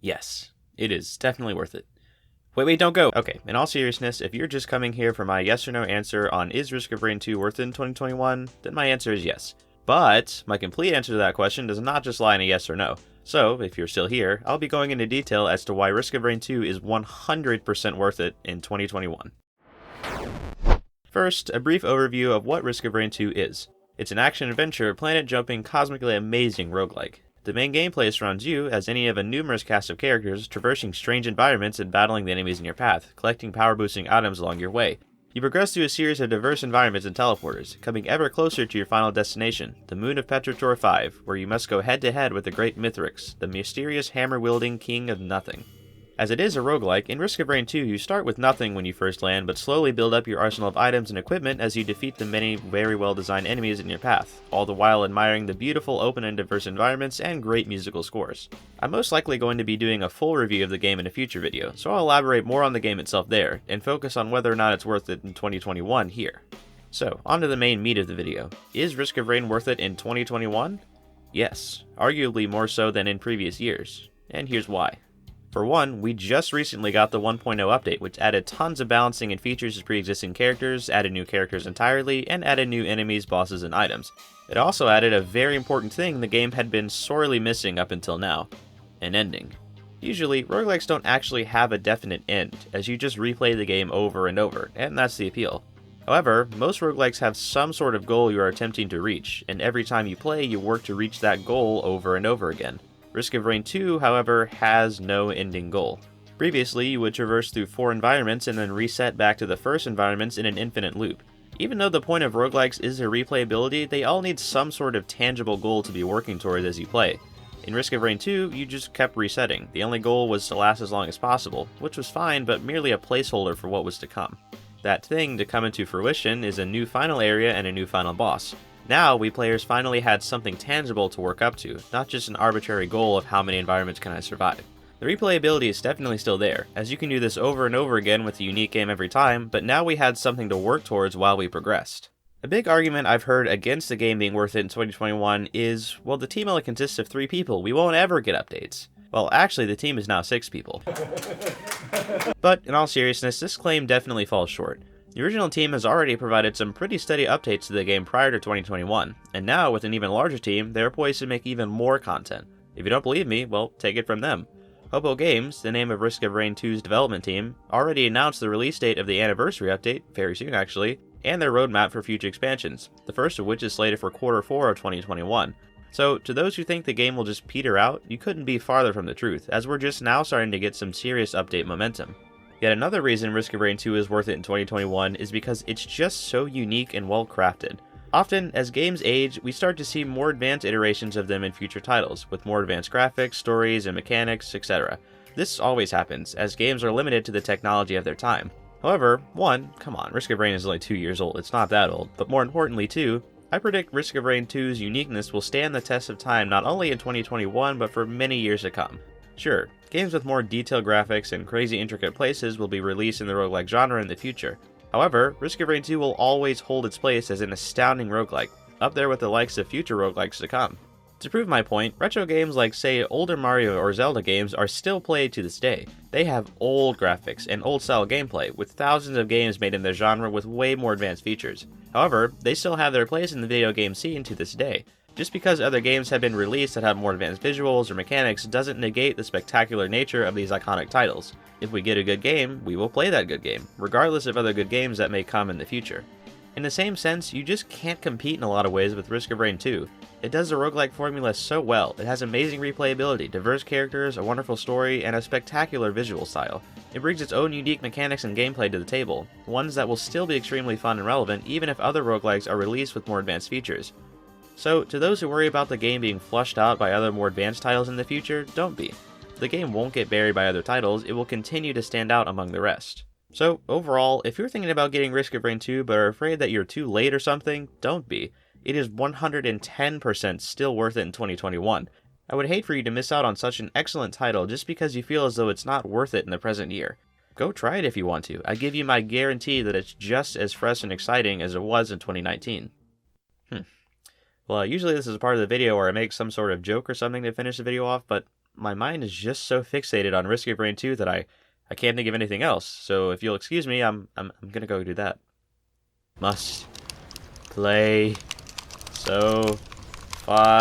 Yes, it is definitely worth it. Wait, don't go! Okay, in all seriousness, if you're just coming here for my yes or no answer on is Risk of Rain 2 worth it in 2021, then my answer is yes. But my complete answer to that question does not just lie in a yes or no. So, if you're still here, I'll be going into detail as to why Risk of Rain 2 is 100% worth it in 2021. First, a brief overview of what Risk of Rain 2 is. It's an action-adventure, planet-jumping, cosmically amazing roguelike. The main gameplay surrounds you as any of a numerous cast of characters traversing strange environments and battling the enemies in your path, collecting power-boosting items along your way. You progress through a series of diverse environments and teleporters, coming ever closer to your final destination, the moon of Petrator 5, where you must go head-to-head with the great Mithrix, the mysterious hammer-wielding king of nothing. As it is a roguelike, in Risk of Rain 2 you start with nothing when you first land, but slowly build up your arsenal of items and equipment as you defeat the many very well designed enemies in your path, all the while admiring the beautiful open and diverse environments and great musical scores. I'm most likely going to be doing a full review of the game in a future video, so I'll elaborate more on the game itself there, and focus on whether or not it's worth it in 2021 here. So, on to the main meat of the video. Is Risk of Rain worth it in 2021? Yes, arguably more so than in previous years, and here's why. For one, we just recently got the 1.0 update, which added tons of balancing and features to pre-existing characters, added new characters entirely, and added new enemies, bosses, and items. It also added a very important thing the game had been sorely missing up until now: an ending. Usually, roguelikes don't actually have a definite end, as you just replay the game over and over, and that's the appeal. However, most roguelikes have some sort of goal you are attempting to reach, and every time you play, you work to reach that goal over and over again. Risk of Rain 2, however, has no ending goal. Previously, you would traverse through 4 environments and then reset back to the first environments in an infinite loop. Even though the point of roguelikes is their replayability, they all need some sort of tangible goal to be working towards as you play. In Risk of Rain 2, you just kept resetting. The only goal was to last as long as possible, which was fine, but merely a placeholder for what was to come. That thing to come into fruition is a new final area and a new final boss. Now, we players finally had something tangible to work up to, not just an arbitrary goal of how many environments can I survive. The replayability is definitely still there, as you can do this over and over again with a unique game every time, but now we had something to work towards while we progressed. A big argument I've heard against the game being worth it in 2021 is, well, the team only consists of 3 people, we won't ever get updates. Well, actually, the team is now 6 people. But, in all seriousness, this claim definitely falls short. The original team has already provided some pretty steady updates to the game prior to 2021, and now with an even larger team, they are poised to make even more content. If you don't believe me, well, take it from them. Hobo Games, the name of Risk of Rain 2's development team, already announced the release date of the anniversary update, very soon actually, and their roadmap for future expansions, the first of which is slated for Q4 of 2021. So, to those who think the game will just peter out, you couldn't be farther from the truth, as we're just now starting to get some serious update momentum. Yet another reason Risk of Rain 2 is worth it in 2021 is because it's just so unique and well crafted. Often, as games age, we start to see more advanced iterations of them in future titles, with more advanced graphics, stories, and mechanics, etc. This always happens, as games are limited to the technology of their time. However, 1, come on, Risk of Rain is only 2 years old, it's not that old, but more importantly 2, I predict Risk of Rain 2's uniqueness will stand the test of time not only in 2021, but for many years to come. Sure, games with more detailed graphics and crazy intricate places will be released in the roguelike genre in the future. However, Risk of Rain 2 will always hold its place as an astounding roguelike, up there with the likes of future roguelikes to come. To prove my point, retro games like, say, older Mario or Zelda games are still played to this day. They have old graphics and old style gameplay, with thousands of games made in their genre with way more advanced features. However, they still have their place in the video game scene to this day. Just because other games have been released that have more advanced visuals or mechanics doesn't negate the spectacular nature of these iconic titles. If we get a good game, we will play that good game, regardless of other good games that may come in the future. In the same sense, you just can't compete in a lot of ways with Risk of Rain 2. It does the roguelike formula so well, it has amazing replayability, diverse characters, a wonderful story, and a spectacular visual style. It brings its own unique mechanics and gameplay to the table, ones that will still be extremely fun and relevant even if other roguelikes are released with more advanced features. So, to those who worry about the game being flushed out by other more advanced titles in the future, don't be. The game won't get buried by other titles, it will continue to stand out among the rest. So, overall, if you're thinking about getting Risk of Rain 2 but are afraid that you're too late or something, don't be. It is 110% still worth it in 2021. I would hate for you to miss out on such an excellent title just because you feel as though it's not worth it in the present year. Go try it if you want to. I give you my guarantee that it's just as fresh and exciting as it was in 2019. Well, usually this is a part of the video where I make some sort of joke or something to finish the video off, but my mind is just so fixated on Risk of Rain 2 that I can't think of anything else. So if you'll excuse me, I'm gonna go do that. Must play so far.